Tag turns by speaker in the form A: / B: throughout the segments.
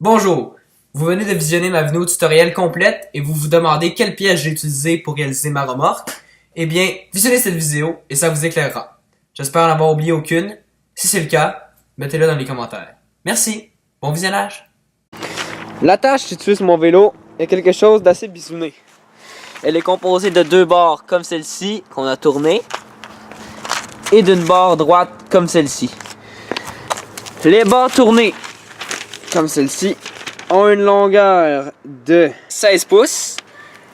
A: Bonjour, vous venez de visionner ma vidéo tutoriel complète et vous vous demandez quelle pièce j'ai utilisée pour réaliser ma remorque. Eh bien, visionnez cette vidéo et ça vous éclairera. J'espère n'avoir oublié aucune. Si c'est le cas, mettez-le dans les commentaires. Merci, bon visionnage.
B: L'attache située sur mon vélo est quelque chose d'assez bisouné. Elle est composée de deux barres comme celle-ci qu'on a tournées et d'une barre droite comme celle-ci. Les barres tournées comme celle-ci ont une longueur de 16 pouces,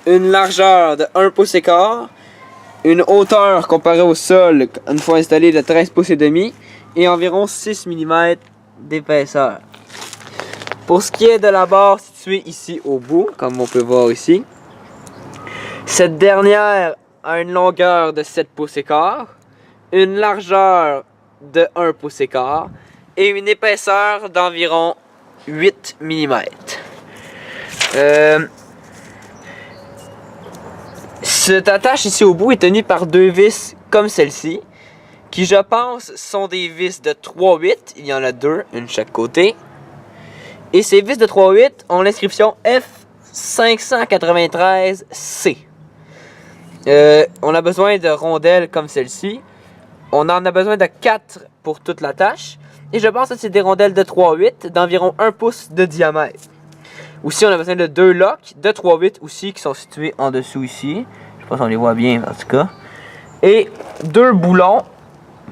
B: une largeur de 1 pouce et quart, une hauteur comparée au sol une fois installée de 13 pouces et demi et environ 6 mm d'épaisseur. Pour ce qui est de la barre située ici au bout, comme on peut voir ici, cette dernière a une longueur de 7 pouces et quart, une largeur de 1 pouce et quart et une épaisseur d'environ 8 mm. Cette attache ici au bout est tenue par deux vis comme celle-ci, qui je pense sont des vis de 3/8. Il y en a deux, une de chaque côté. Et ces vis de 3/8 ont l'inscription F593C. On a besoin de rondelles comme celle-ci. On en a besoin de 4 pour toute la tâche. Et je pense que c'est des rondelles de 3/8 d'environ 1 pouce de diamètre. Aussi, on a besoin de deux locks de 3/8 aussi qui sont situés en dessous ici. Je sais pas si on les voit bien en tout cas. Et deux boulons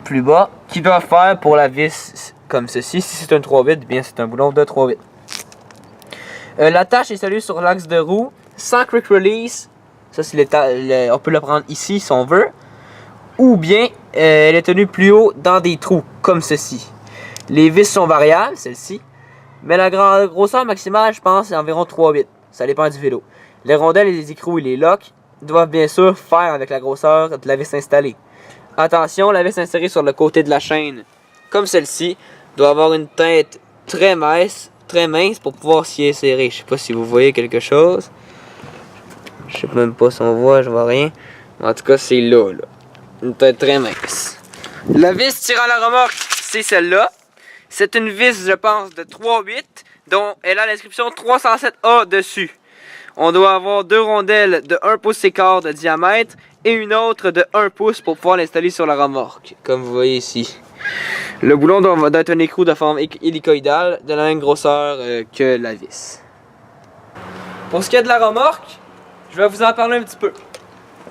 B: plus bas qui doivent faire pour la vis comme ceci. Si c'est un 3/8, bien c'est un boulon de 3/8. L'attache est scellée sur l'axe de roue sans quick release. Ça, c'est on peut le prendre ici si on veut. Ou bien elle est tenue plus haut dans des trous comme ceci. Les vis sont variables, celle-ci. Mais la grosseur maximale, je pense, c'est environ 3/8. Ça dépend du vélo. Les rondelles et les écrous et les locks doivent bien sûr faire avec la grosseur de la vis installée. Attention, la vis insérée sur le côté de la chaîne, comme celle-ci, doit avoir une tête très mince pour pouvoir s'y insérer. Je sais pas si vous voyez quelque chose. Je sais même pas si on voit, je vois rien. En tout cas, c'est là. Une tête très mince. La vis tirant la remorque, c'est celle-là. C'est une vis, je pense, de 3/8, dont elle a l'inscription 307A dessus. On doit avoir deux rondelles de 1 pouce et quart de diamètre et une autre de 1 pouce pour pouvoir l'installer sur la remorque, comme vous voyez ici. Le boulon doit être un écrou de forme hélicoïdale, de la même grosseur que la vis. Pour ce qui est de la remorque, je vais vous en parler un petit peu.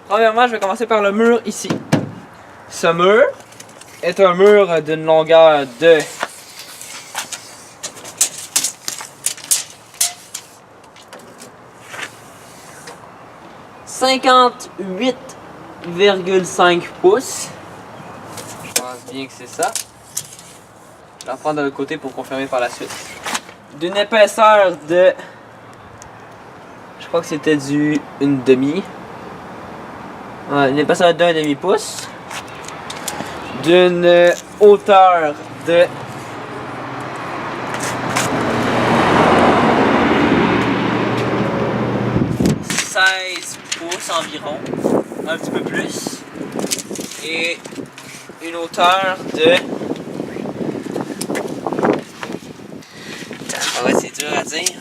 B: Premièrement, je vais commencer par le mur ici. Ce mur est un mur d'une longueur de 58,5 pouces. Je pense bien que c'est ça. Je vais en prendre de l'autre côté pour confirmer par la suite. D'une épaisseur de... Je crois que c'était du 1/2. Ouais, une épaisseur de 1/2 pouce. D'une hauteur de... environ, un petit peu plus, et une hauteur de... Ouais, c'est dur à dire.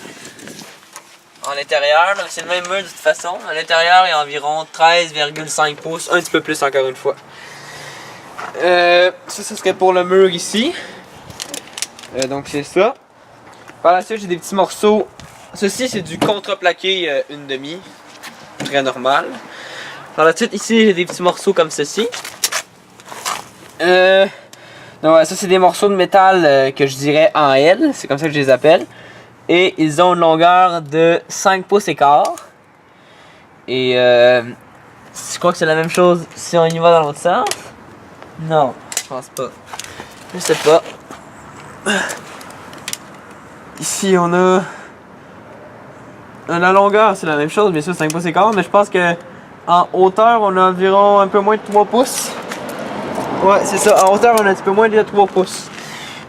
B: En l'intérieur, c'est le même mur de toute façon. À l'intérieur, il y a environ 13,5 pouces, un petit peu plus encore une fois. Ça, ce serait pour le mur ici. Donc c'est ça. Par la suite, j'ai des petits morceaux. Ceci, c'est du contreplaqué 1/2. Très normal. Par la suite, ici, j'ai des petits morceaux comme ceci. Donc, ouais, ça, c'est des morceaux de métal que je dirais en L. C'est comme ça que je les appelle. Et ils ont une longueur de 5 pouces et quart. Et je crois que c'est la même chose si on y va dans l'autre sens. Non, je pense pas. Je sais pas. Ici, on a... La longueur, c'est la même chose, bien sûr, 5 pouces et quart, mais je pense que en hauteur, on a environ un peu moins de 3 pouces. Ouais, c'est ça. En hauteur, on a un petit peu moins de 3 pouces.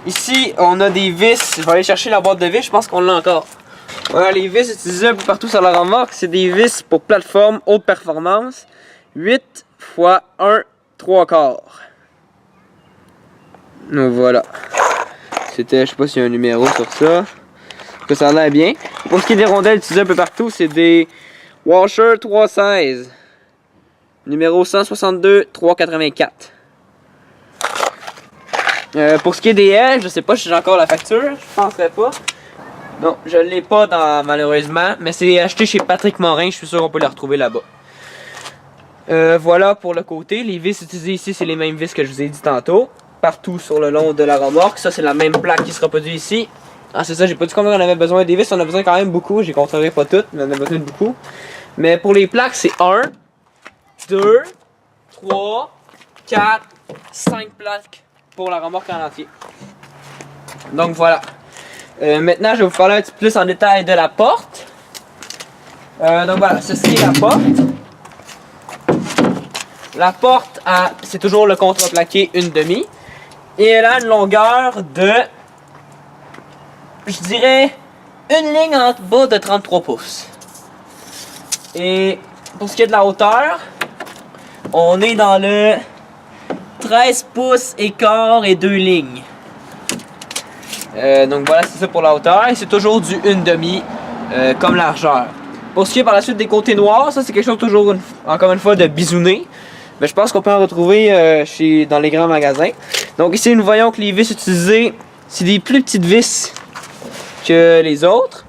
B: Ici, on a des vis. Je vais aller chercher la boîte de vis, je pense qu'on l'a encore. Voilà, les vis utilisées un peu partout sur la remorque, c'est des vis pour plateforme haute performance. 8 x 1 3/4. Donc voilà. C'était, je sais pas s'il y a un numéro sur ça. que ça a l'air bien. Pour ce qui est des rondelles utilisées un peu partout, c'est des Washer 316. Numéro 162 384. Pour ce qui est des ailes, je sais pas si j'ai encore la facture, je penserais pas. Non, je l'ai pas malheureusement, mais c'est acheté chez Patrick Morin, je suis sûr qu'on peut la retrouver là-bas. Voilà pour le côté, les vis utilisées ici, c'est les mêmes vis que je vous ai dit tantôt. Partout sur le long de la remorque, ça c'est la même plaque qui se reproduit ici. Ah c'est ça, j'ai pas dit combien on avait besoin des vis, on a besoin quand même beaucoup, j'ai contrôlé pas toutes, mais on a besoin de beaucoup. Mais pour les plaques, c'est 1, 2, 3, 4, 5 plaques pour la remorque en entier. Donc voilà. Maintenant, je vais vous parler un petit peu plus en détail de la porte. Donc voilà, ceci est la porte. La porte, c'est toujours le contreplaqué 1/2. Et elle a une longueur de, je dirais, une ligne en bas de 33 pouces. Et pour ce qui est de la hauteur, on est dans le 13 pouces et quart et 2 lignes. Donc voilà, c'est ça pour la hauteur. Et c'est toujours du 1/2 comme largeur. Pour ce qui est par la suite des côtés noirs, ça c'est quelque chose toujours, encore une fois, de bisouné. Mais je pense qu'on peut en retrouver dans les grands magasins. Donc ici, nous voyons que les vis utilisées, c'est des plus petites vis que les autres.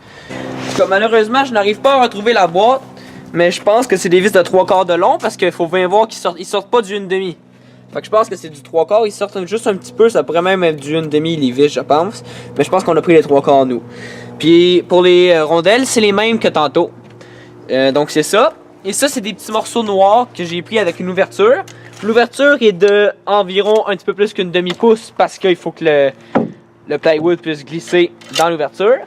B: Malheureusement, je n'arrive pas à retrouver la boîte. Mais je pense que c'est des vis de 3/4 de long parce qu'il faut bien voir qu'ils sortent pas du 1/2. Fait que je pense que c'est du 3/4, ils sortent juste un petit peu, ça pourrait même être du 1/2 les vis, je pense. Mais je pense qu'on a pris les 3/4 nous. Puis pour les rondelles, c'est les mêmes que tantôt. Donc c'est ça. Et ça, c'est des petits morceaux noirs que j'ai pris avec une ouverture. L'ouverture est de environ un petit peu plus qu'une demi-pouce parce qu'il faut que le plywood puisse glisser dans l'ouverture.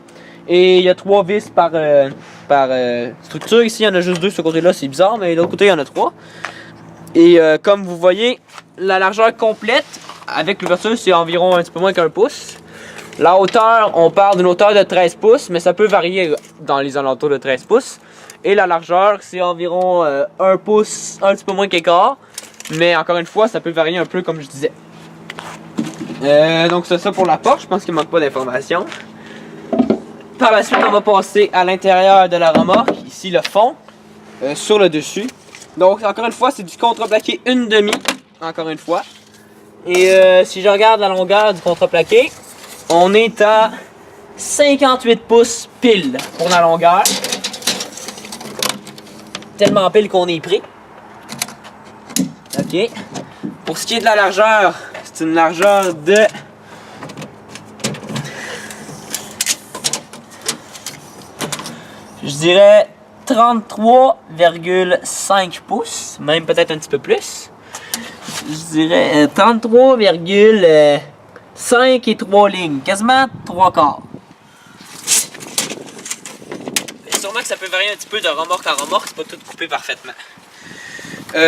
B: Et il y a 3 vis par structure. Ici, il y en a juste 2 de ce côté-là, c'est bizarre, mais de l'autre côté, il y en a 3. Et comme vous voyez, la largeur complète avec l'ouverture, c'est environ un petit peu moins qu'un pouce. La hauteur, on parle d'une hauteur de 13 pouces, mais ça peut varier dans les alentours de 13 pouces. Et la largeur, c'est environ 1 pouce, un petit peu moins qu'écart. Mais encore une fois, ça peut varier un peu comme je disais. Donc c'est ça pour la porte, je pense qu'il ne manque pas d'informations. Par la suite, on va passer à l'intérieur de la remorque, ici le fond, sur le dessus. Donc encore une fois, c'est du contreplaqué 1/2, encore une fois. Et si je regarde la longueur du contreplaqué, on est à 58 pouces pile pour la longueur. Tellement pile qu'on est pris. Ok. Pour ce qui est de la largeur, c'est une largeur de... je dirais 33,5 pouces, même peut-être un petit peu plus. Je dirais 33,5 et 3 lignes, quasiment 3/4. Sûrement que ça peut varier un petit peu de remorque en remorque, c'est pas tout coupé parfaitement.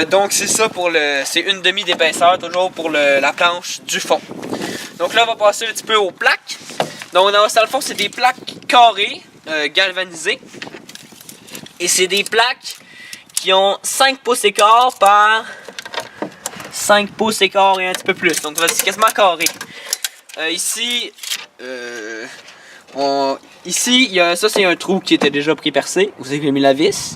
B: Donc c'est ça pour c'est 1/2 d'épaisseur toujours pour la planche du fond. Donc là on va passer un petit peu aux plaques. Donc dans le fond c'est des plaques carrées galvanisées. Et c'est des plaques qui ont 5 pouces et quart par 5 pouces et quart et un petit peu plus. Donc c'est quasiment carré. Ici, ça c'est un trou qui était déjà pré-percé. Vous avez mis la vis.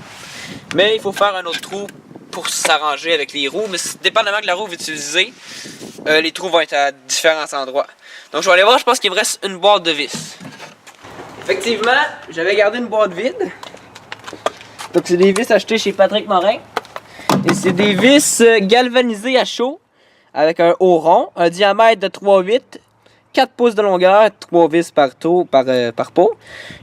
B: Mais il faut faire un autre trou pour s'arranger avec les roues. Mais dépendamment de la roue que vous utilisez, les trous vont être à différents endroits. Donc je vais aller voir, je pense qu'il me reste une boîte de vis. Effectivement, j'avais gardé une boîte vide. Donc c'est des vis achetées chez Patrick Morin. Et c'est des vis galvanisées à chaud avec un haut rond, un diamètre de 3,8, 4 pouces de longueur, 3 vis par pot.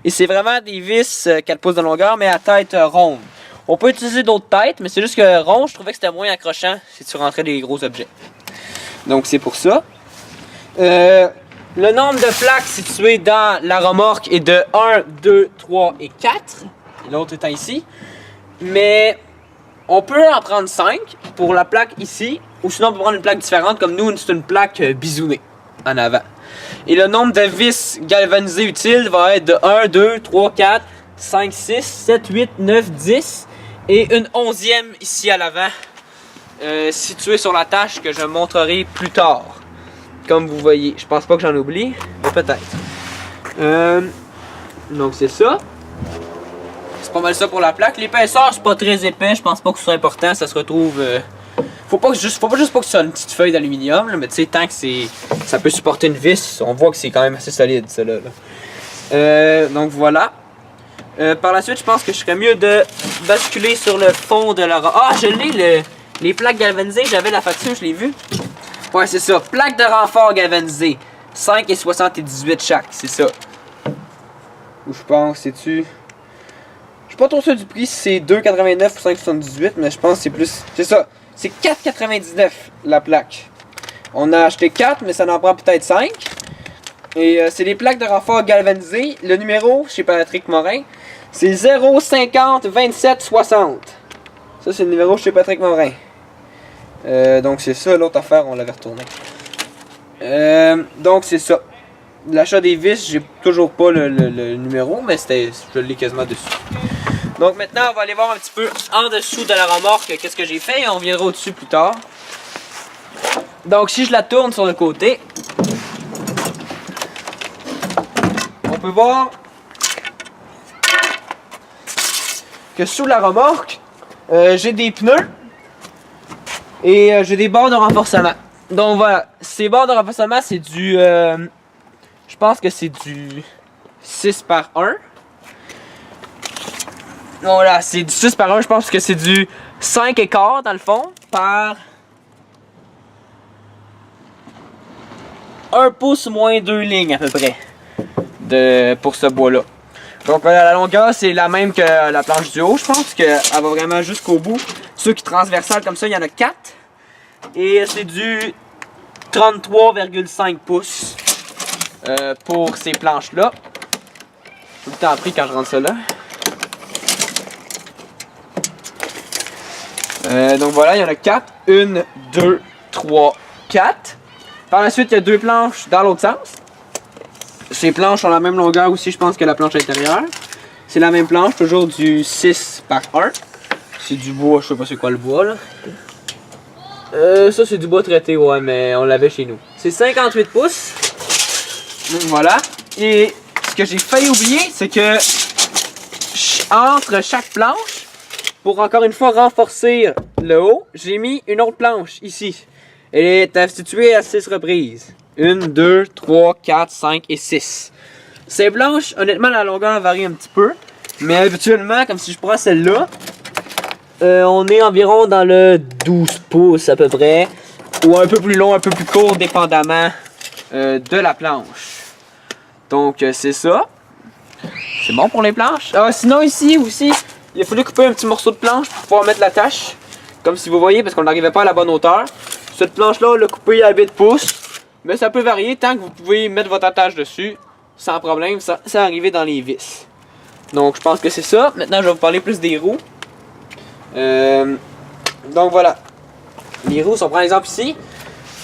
B: Et c'est vraiment des vis 4 pouces de longueur mais à tête ronde. On peut utiliser d'autres têtes, mais c'est juste que rond, je trouvais que c'était moins accrochant si tu rentrais des gros objets. Donc c'est pour ça. Le nombre de plaques situées dans la remorque est de 1, 2, 3 et 4. Et l'autre étant ici. Mais on peut en prendre 5 pour la plaque ici. Ou sinon on peut prendre une plaque différente comme nous, c'est une plaque bisounée en avant. Et le nombre de vis galvanisées utiles va être de 1, 2, 3, 4, 5, 6, 7, 8, 9, 10. Et une 11e ici à l'avant. Située sur la tâche que je montrerai plus tard. Comme vous voyez, je pense pas que j'en oublie, mais peut-être. Donc c'est ça. C'est pas mal ça pour la plaque. L'épaisseur, c'est pas très épais. Je pense pas que ce soit important. Ça se retrouve... Faut pas juste pas que ce soit une petite feuille d'aluminium. Mais tu sais, tant que ça peut supporter une vis, on voit que c'est quand même assez solide, ça là. Donc voilà. Par la suite, je pense que je serais mieux de basculer sur le fond de la... Ah, je l'ai, les plaques galvanisées. J'avais la facture, je l'ai vu. Ouais, c'est ça. Plaque de renfort galvanisée. 5,78 chaque, c'est ça. Ou je pense, c'est-tu... Je suis pas trop sûr du prix si c'est 2,89 ou 5,78, mais je pense que c'est plus... C'est ça. C'est 4,99 la plaque. On a acheté 4, mais ça en prend peut-être 5. Et c'est des plaques de renfort galvanisées. Le numéro, chez Patrick Morin, c'est 050 27 60. Ça, c'est le numéro chez Patrick Morin. Donc c'est ça, l'autre affaire, on l'avait retourné. Donc c'est ça. L'achat des vis, j'ai toujours pas le numéro, mais je l'ai quasiment dessus. Donc maintenant, on va aller voir un petit peu en dessous de la remorque qu'est-ce que j'ai fait et on viendra au-dessus plus tard. Donc si je la tourne sur le côté, on peut voir que sous la remorque, j'ai des pneus et j'ai des barres de renforcement. Donc voilà, ces barres de renforcement, c'est du... je pense que c'est du 6 par 1. Voilà, c'est du 6 par 1, je pense que c'est du 5 écarts dans le fond, par 1 pouce moins 2 lignes à peu près, pour ce bois-là. Donc la longueur, c'est la même que la planche du haut, je pense qu'elle va vraiment jusqu'au bout. Ceux qui transversales comme ça, il y en a 4. Et c'est du 33,5 pouces pour ces planches-là. Tout le temps pris quand je rentre ça là. Donc voilà, il y en a 4. 1, 2, 3, 4. Par la suite, il y a 2 planches dans l'autre sens. Ces planches ont la même longueur aussi, je pense, que la planche intérieure. C'est la même planche, toujours du 6 par 1. C'est du bois, je sais pas c'est quoi le bois là. Ça c'est du bois traité, ouais, mais on l'avait chez nous. C'est 58 pouces. Donc voilà. Et ce que j'ai failli oublier, c'est que entre chaque planche, pour encore une fois renforcer le haut, j'ai mis une autre planche ici. Elle est instituée à 6 reprises. 1, 2, 3, 4, 5 et 6. Ces planches, honnêtement, la longueur varie un petit peu. Mais habituellement, comme si je prends celle-là, on est environ dans le 12 pouces à peu près. Ou un peu plus long, un peu plus court, dépendamment de la planche. Donc, c'est ça. C'est bon pour les planches. Sinon, ici aussi, il a fallu couper un petit morceau de planche pour pouvoir mettre la tâche. Comme si vous voyez, parce qu'on n'arrivait pas à la bonne hauteur. Cette planche-là, on l'a coupée à 8 pouces. Mais ça peut varier tant que vous pouvez mettre votre attache dessus. Sans problème, ça arriver dans les vis. Donc, je pense que c'est ça. Maintenant, je vais vous parler plus des roues. Donc, voilà. Les roues, si on prend l'exemple ici.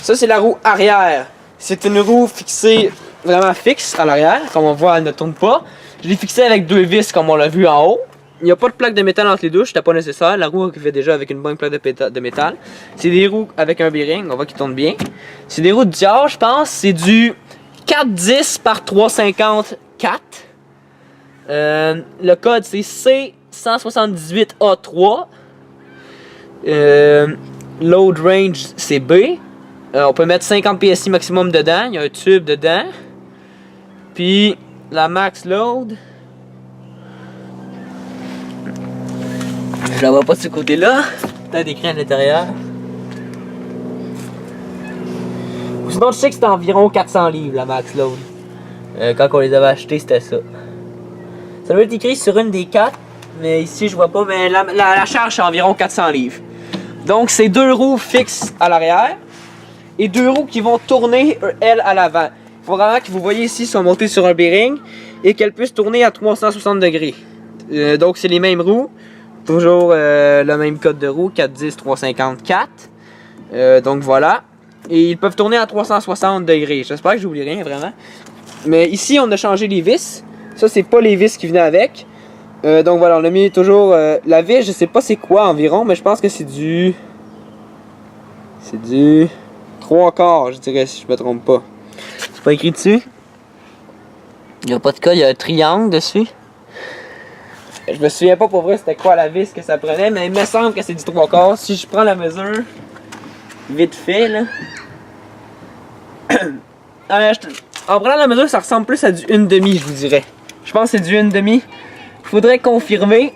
B: Ça, c'est la roue arrière. C'est une roue fixée, vraiment fixe à l'arrière. Comme on voit, elle ne tourne pas. Je l'ai fixée avec 2 vis, comme on l'a vu en haut. Il n'y a pas de plaque de métal entre les deux, c'était pas nécessaire. La roue fait déjà avec une bonne plaque de métal. C'est des roues avec un bearing, on voit qu'ils tournent bien. C'est des roues de Dior, je pense. C'est du 410 par 354. Le code c'est C178A3. Load range c'est B. On peut mettre 50 PSI maximum dedans. Il y a un tube dedans. Puis la max load. Je la vois pas de ce côté-là. Peut-être écrit à l'intérieur. Sinon, je sais que c'était environ 400 livres la max load. Quand on les avait achetés, c'était ça. Ça doit être écrit sur une des 4. Mais ici, je vois pas. Mais la charge, c'est environ 400 livres. Donc, c'est 2 roues fixes à l'arrière. Et 2 roues qui vont tourner, elles, à l'avant. Il faut vraiment que vous voyez ici, sont montées sur un bearing. Et qu'elles puissent tourner à 360 degrés. Donc, c'est les mêmes roues. Toujours le même code de roue, 410 354. Donc voilà. Et ils peuvent tourner à 360 degrés. J'espère que j'oublie rien vraiment. Mais ici, on a changé les vis. Ça, c'est pas les vis qui venaient avec. Donc voilà, on a mis toujours la vis. Je sais pas c'est quoi environ, mais je pense que c'est du... C'est du 3/4, je dirais, si je me trompe pas. C'est pas écrit dessus. Il n'y a pas de cas, il y a un triangle dessus. Je me souviens pas pour vrai c'était quoi la vis que ça prenait, mais il me semble que c'est du 3/4. Si je prends la mesure, vite fait là. En prenant la mesure, ça ressemble plus à du 1/2, je vous dirais. Je pense que c'est du 1/2. Faudrait confirmer.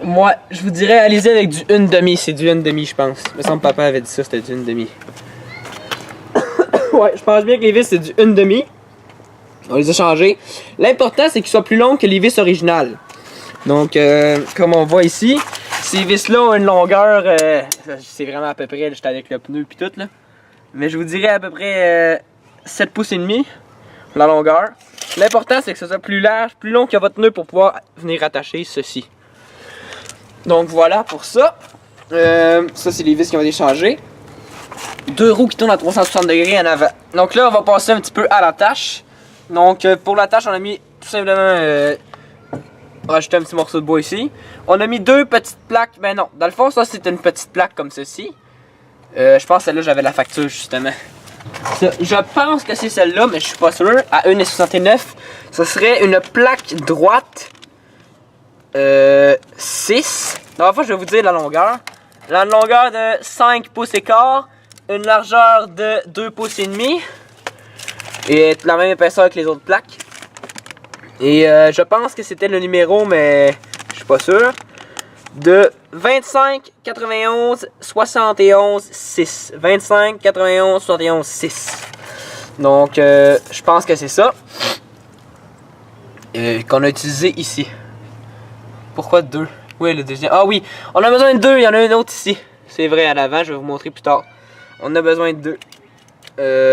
B: Moi, je vous dirais, allez-y avec du 1/2. C'est du 1/2, je pense. Il me semble que papa avait dit ça, c'était du 1/2. Ouais, je pense bien que les vis, c'est du 1/2. On les a changés. L'important, c'est qu'ils soient plus longs que les vis originales. Donc, comme on voit ici, ces vis-là ont une longueur, c'est vraiment à peu près, j'étais avec le pneu puis tout là. Mais je vous dirais à peu près 7 pouces et demi, la longueur. L'important, c'est que ce soit plus large, plus long que votre pneu pour pouvoir venir attacher ceci. Donc voilà pour ça. Ça, c'est les vis qui ont été changées. 2 roues qui tournent à 360 degrés en avant. Donc là, on va passer un petit peu à la tâche. Donc pour la tâche, on a mis tout simplement rajouter un petit morceau de bois ici. On a mis 2 petites plaques. Ben non, dans le fond, ça c'est une petite plaque comme ceci. Je pense que celle-là, j'avais la facture justement. Ça, je pense que c'est celle-là, mais je suis pas sûr. À 1,69, ce serait une plaque droite 6. Donc, fois, je vais vous dire la longueur. La longueur de 5 pouces et quart, une largeur de 2 pouces et demi. Et la même épaisseur que les autres plaques. Et je pense que c'était le numéro, mais je suis pas sûr. De 25, 91, 71, 6. 25, 91, 71, 6. Donc, je pense que c'est ça. Qu'on a utilisé ici. Pourquoi 2? Oui, le deuxième. Ah oui, on a besoin de 2. Il y en a une autre ici. C'est vrai, à l'avant, je vais vous montrer plus tard. On a besoin de 2.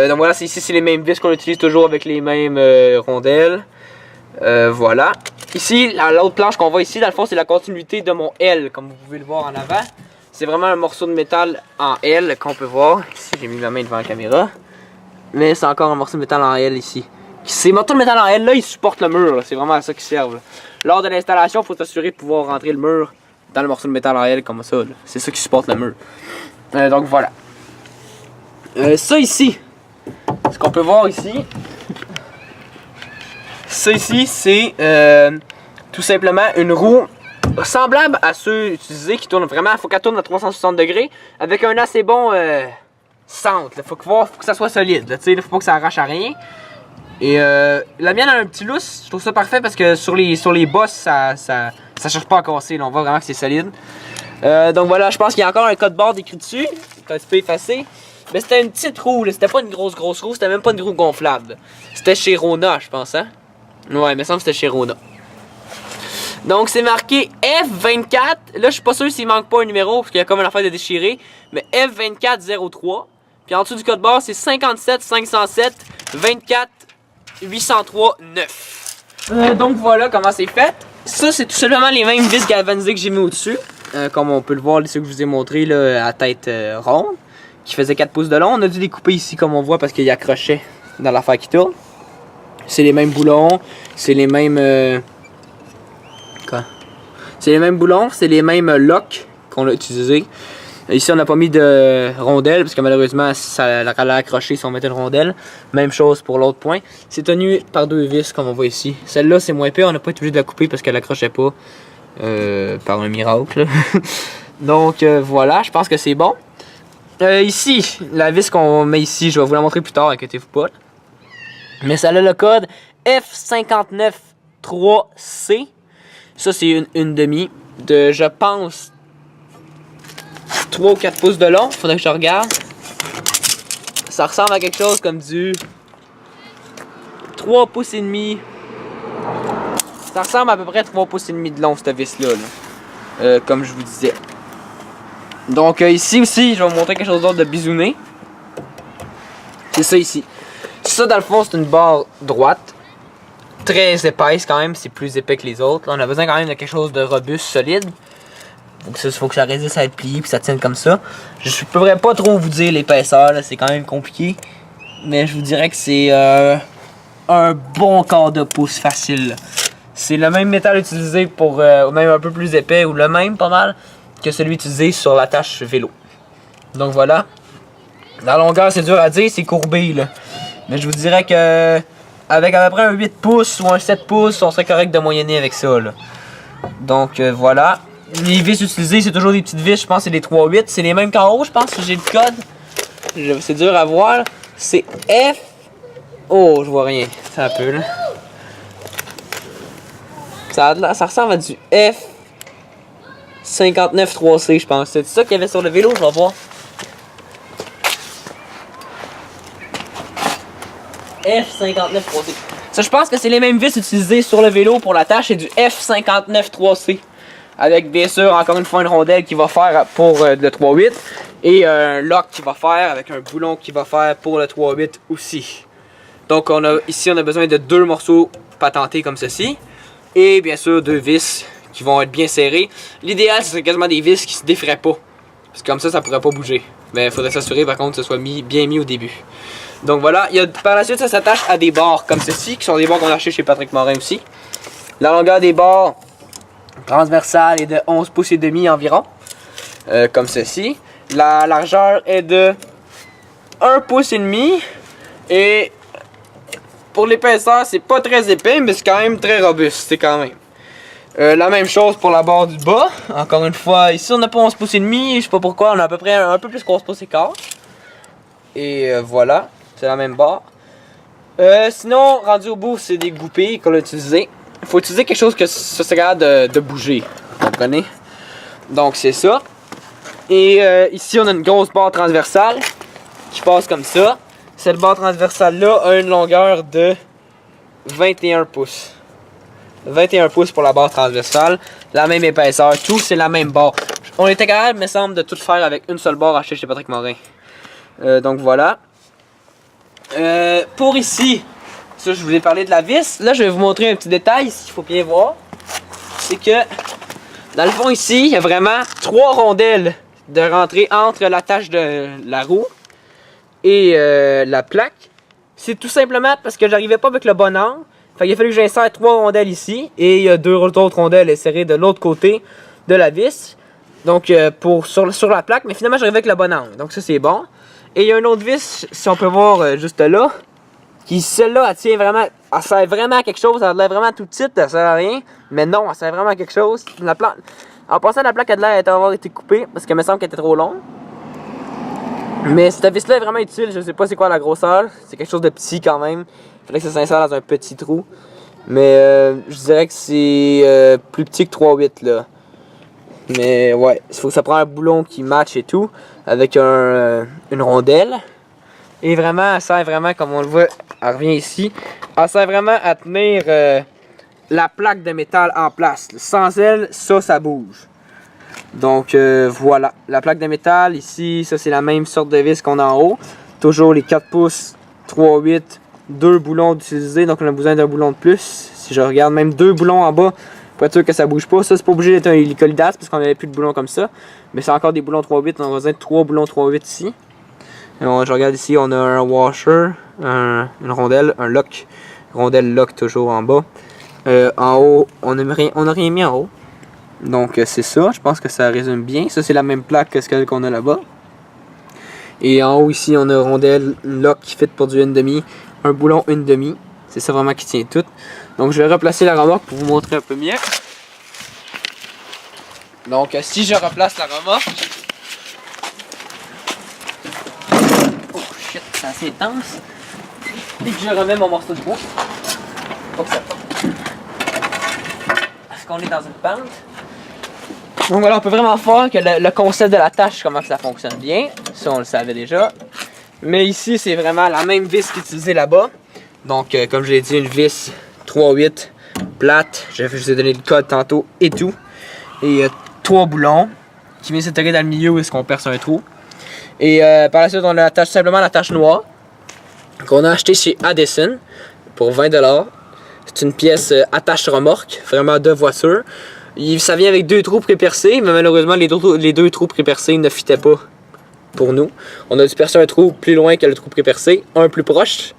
B: Donc voilà, ici, c'est les mêmes vis qu'on utilise toujours avec les mêmes rondelles. Voilà. Ici, l'autre planche qu'on voit ici, dans le fond, c'est la continuité de mon L, comme vous pouvez le voir en avant. C'est vraiment un morceau de métal en L qu'on peut voir. Ici, j'ai mis ma main devant la caméra. Mais c'est encore un morceau de métal en L ici. Ces morceaux de métal en L, là, ils supportent le mur. C'est vraiment à ça qu'ils servent. Là. Lors de l'installation, il faut s'assurer de pouvoir rentrer le mur dans le morceau de métal en L comme ça. C'est ça qui supporte le mur. Donc voilà. Ça ici, ce qu'on peut voir ici, ça ici, c'est tout simplement une roue semblable à ceux utilisés qui tournent vraiment. Il faut qu'elle tourne à 360 degrés avec un assez bon centre. Il faut que ça soit solide. Il ne faut pas que ça arrache à rien. Et la mienne a un petit lousse. Je trouve ça parfait parce que sur les bosses, ça cherche pas à casser. Là. On voit vraiment que c'est solide. Donc voilà, je pense qu'il y a encore un code barre écrit dessus. C'est un petit peu effacé. Mais c'était une petite roue, c'était pas une grosse roue, c'était même pas une roue gonflable. C'était chez Rona, je pense, hein? Ouais, il me semble que c'était chez Rona. Donc c'est marqué F24. Là, je suis pas sûr s'il manque pas un numéro, parce qu'il y a comme une affaire de déchirer. Mais F2403. Puis en dessous du code barre, c'est 57 507 24 803 9. Donc voilà comment c'est fait. Ça, c'est tout simplement les mêmes vis galvanisées que j'ai mis au-dessus. Comme on peut le voir, ceux que je vous ai montré là, à tête ronde. Qui faisait 4 pouces de long. On a dû les couper ici comme on voit parce qu'il y accrochait dans l'affaire qui tourne. C'est les mêmes boulons, c'est les mêmes... C'est les mêmes boulons, c'est les mêmes locks qu'on a utilisés. Ici on n'a pas mis de rondelle parce que malheureusement ça allait accrocher si on mettait une rondelle. Même chose pour l'autre point. C'est tenu par 2 vis comme on voit ici. Celle-là c'est moins épais, on n'a pas été obligé de la couper parce qu'elle accrochait pas par un miracle. Donc voilà, je pense que c'est bon. Ici, la vis qu'on met ici, je vais vous la montrer plus tard, inquiétez-vous pas. Mais ça a le code F593C. Ça, c'est une demi de, je pense, 3 ou 4 pouces de long. Faudrait que je regarde. Ça ressemble à quelque chose comme du 3 pouces et demi. Ça ressemble à peu près à 3 pouces et demi de long, cette vis-là. Comme je vous disais. Donc ici aussi, je vais vous montrer quelque chose d'autre de bisouné. C'est ça ici. Ça dans le fond, c'est une barre droite. Très épaisse quand même, c'est plus épais que les autres. Là, on a besoin quand même de quelque chose de robuste, solide. Donc il faut que ça résiste à être plié puis ça tienne comme ça. Je ne pourrais pas trop vous dire l'épaisseur, c'est quand même compliqué. Mais je vous dirais que c'est un bon quart de pouce facile. C'est le même métal utilisé pour même un peu plus épais ou le même pas mal que celui utilisé sur l'attache vélo. Donc voilà. La longueur, c'est dur à dire, c'est courbé là. Mais je vous dirais que avec à peu près un 8 pouces ou un 7 pouces, on serait correct de moyenner avec ça là. Donc voilà. Les vis utilisées, c'est toujours des petites vis, je pense que c'est des 3-8. C'est les mêmes qu'en haut, je pense, si j'ai le code. C'est dur à voir. C'est F. Oh, je vois rien. Ça peut là. Ça ressemble à du F 59 3C, je pense. C'est ça qu'il y avait sur le vélo, je vais voir. F59 3C. Ça, je pense que c'est les mêmes vis utilisées sur le vélo pour l'attache. C'est du F59 3C. Avec bien sûr, encore une fois, une rondelle qui va faire pour le 3.8. Et un lock qui va faire avec un boulon qui va faire pour le 3.8 aussi. Donc ici, on a besoin de 2 morceaux patentés comme ceci. Et bien sûr, 2 vis qui vont être bien serrées. L'idéal, ce serait quasiment des vis qui se défraient pas. Parce que comme ça pourrait pas bouger. Mais il faudrait s'assurer par contre que ce soit bien mis au début. Donc voilà, par la suite, ça s'attache à des barres comme ceci, qui sont des barres qu'on a achetées chez Patrick Morin aussi. La longueur des barres transversale est de 11 pouces et demi environ. Comme ceci. La largeur est de 1 pouce et demi. Et pour l'épaisseur, c'est pas très épais, mais c'est quand même très robuste. C'est quand même. La même chose pour la barre du bas. Encore une fois, ici on n'a pas 11 pouces et demi. Je sais pas pourquoi, on a à peu près un peu plus que 11 pouces et quart. Et voilà, c'est la même barre. Sinon, rendu au bout, c'est des goupilles qu'on a utilisées. Il faut utiliser quelque chose que ça serait capable de bouger. Vous comprenez? Donc c'est ça. Et ici, on a une grosse barre transversale qui passe comme ça. Cette barre transversale-là a une longueur de 21 pouces. 21 pouces pour la barre transversale. La même épaisseur, tout, c'est la même barre. On était capable, me semble, de tout faire avec une seule barre achetée chez Patrick Morin. Donc voilà. Pour ici, ça je vous ai parlé de la vis. Là, je vais vous montrer un petit détail ici qu'il faut bien voir. C'est que, dans le fond ici, il y a vraiment 3 rondelles de rentrée entre l'attache de la roue et la plaque. C'est tout simplement parce que j'arrivais pas avec le bon angle. Fait qu'il a fallu que j'insère 3 rondelles ici et il y a 2 autres rondelles insérées de l'autre côté de la vis. Donc sur la plaque, mais finalement j'arrivais avec le bon angle. Donc ça c'est bon. Et il y a une autre vis, si on peut voir juste là, qui celle-là, elle tient vraiment, elle sert vraiment à quelque chose, elle a l'air vraiment tout petite, elle sert à rien, mais non, elle sert vraiment à quelque chose. En passant, la plaque a l'air d'avoir été coupée, parce qu'elle me semble qu'elle était trop longue. Mais cette vis-là est vraiment utile, je sais pas c'est quoi la grosseur, c'est quelque chose de petit quand même. Il faudrait que ça s'insère dans un petit trou. Mais je dirais que c'est plus petit que 3.8 là. Mais ouais, il faut que ça prenne un boulon qui match et tout, avec une rondelle. Et vraiment, elle sert vraiment, comme on le voit, elle revient ici. Elle sert vraiment à tenir la plaque de métal en place. Sans elle, ça bouge. Donc voilà, la plaque de métal, ici, ça c'est la même sorte de vis qu'on a en haut. Toujours les 4 pouces, 3.8, 2 boulons d'utiliser, donc on a besoin d'un boulon de plus. Si je regarde, même 2 boulons en bas, pour être sûr que ça bouge pas. Ça, c'est pas obligé d'être un hélicolidas parce qu'on n'avait plus de boulons comme ça. Mais c'est encore des boulons 3.8, on a besoin de 3 boulons 3.8 ici. Et je regarde ici, on a un washer, une rondelle, un lock. Rondelle lock toujours en bas. En haut, on n'a rien mis en haut. Donc c'est ça, je pense que ça résume bien. Ça c'est la même plaque que celle qu'on a là-bas. Et en haut ici, on a rondelle, lock qui fit pour du 1,5, un boulon 1,5. C'est ça vraiment qui tient tout. Donc je vais replacer la remorque pour vous montrer un peu mieux. Donc si je replace la remorque... Oh shit, c'est assez dense. Et que je remets mon morceau de bois. Hop, ça tombe. Parce qu'on est dans une pente. Donc voilà, on peut vraiment voir que le concept de la tâche, comment ça fonctionne bien. Ça, on le savait déjà. Mais ici, c'est vraiment la même vis qu'utilisée là-bas. Donc, comme je l'ai dit, une vis 3.8 plate. Je vous ai donné le code tantôt et tout. Et 3 boulons qui viennent s'intéresser dans le milieu où est-ce qu'on perce un trou. Et par la suite, on attache simplement la tache noire qu'on a acheté chez Addison pour 20$. C'est une pièce attache remorque, vraiment de voiture. Ça vient avec 2 trous pré-percés, mais malheureusement, les deux trous pré-percés ne fitaient pas pour nous. On a dû percer un trou plus loin que le trou pré-percé, un plus proche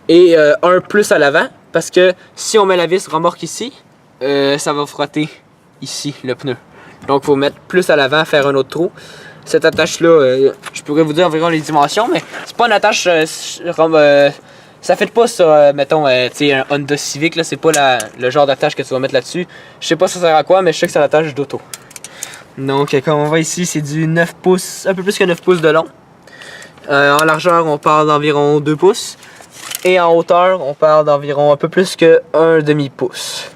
B: et un plus à l'avant, parce que si on met la vis remorque ici, ça va frotter ici le pneu. Donc il faut mettre plus à l'avant, faire un autre trou. Cette attache là, je pourrais vous dire environ les dimensions, mais c'est pas une attache Ça fait pas sur, mettons, tu sais, un Honda Civic, là, c'est pas le genre d'attache que tu vas mettre là-dessus. Je sais pas ça sert à quoi, mais je sais que c'est l'attache d'auto. Donc, comme on voit ici, c'est du 9 pouces, un peu plus que 9 pouces de long. En largeur, on parle d'environ 2 pouces. Et en hauteur, on parle d'environ un peu plus que 1,5 pouce.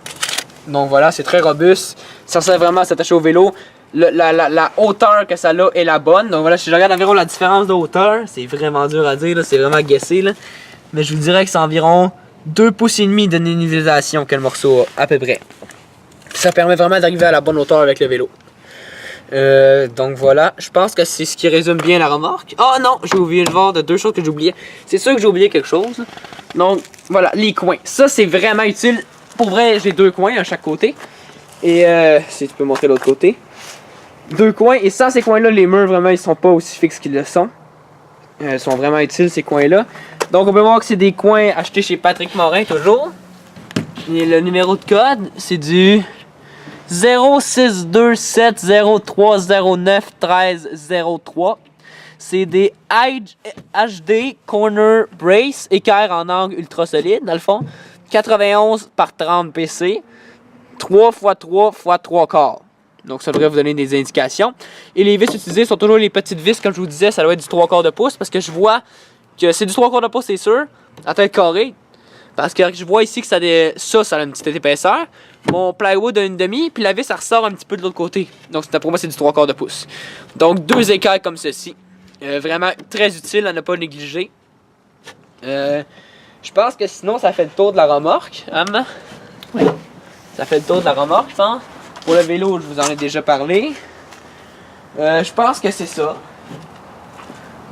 B: Donc voilà, c'est très robuste. Ça sert vraiment à s'attacher au vélo. La hauteur que ça a est la bonne. Donc voilà, si je regarde environ la différence de hauteur, c'est vraiment dur à dire, c'est vraiment guessé, là. Mais je vous dirais que c'est environ 2 pouces et demi de nivellisation que le morceau a, à peu près. Ça permet vraiment d'arriver à la bonne hauteur avec le vélo. Donc voilà, je pense que c'est ce qui résume bien la remorque. Oh non, j'ai oublié de voir de 2 choses que j'oubliais. C'est sûr que j'ai oublié quelque chose. Donc voilà, les coins. Ça c'est vraiment utile. Pour vrai, j'ai 2 coins à chaque côté. Et si tu peux montrer l'autre côté. 2 coins, et sans ces coins-là, les murs vraiment ils sont pas aussi fixes qu'ils le sont. Ils sont vraiment utiles ces coins-là. Donc on peut voir que c'est des coins achetés chez Patrick Morin toujours. Et le numéro de code, c'est du 062703091303. C'est des HD Corner Brace, équerre en angle ultra solide dans le fond. 91 par 30 PC. 3 x 3 x 3 quarts. Donc ça devrait vous donner des indications. Et les vis utilisées sont toujours les petites vis, comme je vous disais, ça doit être du 3 quarts de pouce. Parce que je vois que c'est du 3 quarts de pouce, c'est sûr, à tête carrée. Parce que je vois ici que ça a une petite épaisseur. Mon plywood a une demi, puis la vis, ça ressort un petit peu de l'autre côté. Donc pour moi, c'est du 3 quarts de pouce. Donc 2 équerres comme ceci. Vraiment très utile à ne pas négliger. Je pense que sinon, ça fait le tour de la remorque. Oui. Ça fait le tour de la remorque, je pense. Pour le vélo, je vous en ai déjà parlé. Je pense que c'est ça.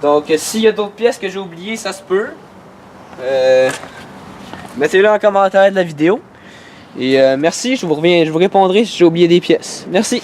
B: Donc, s'il y a d'autres pièces que j'ai oubliées, ça se peut. Mettez-le en commentaire de la vidéo. Et merci, je vous répondrai si j'ai oublié des pièces. Merci.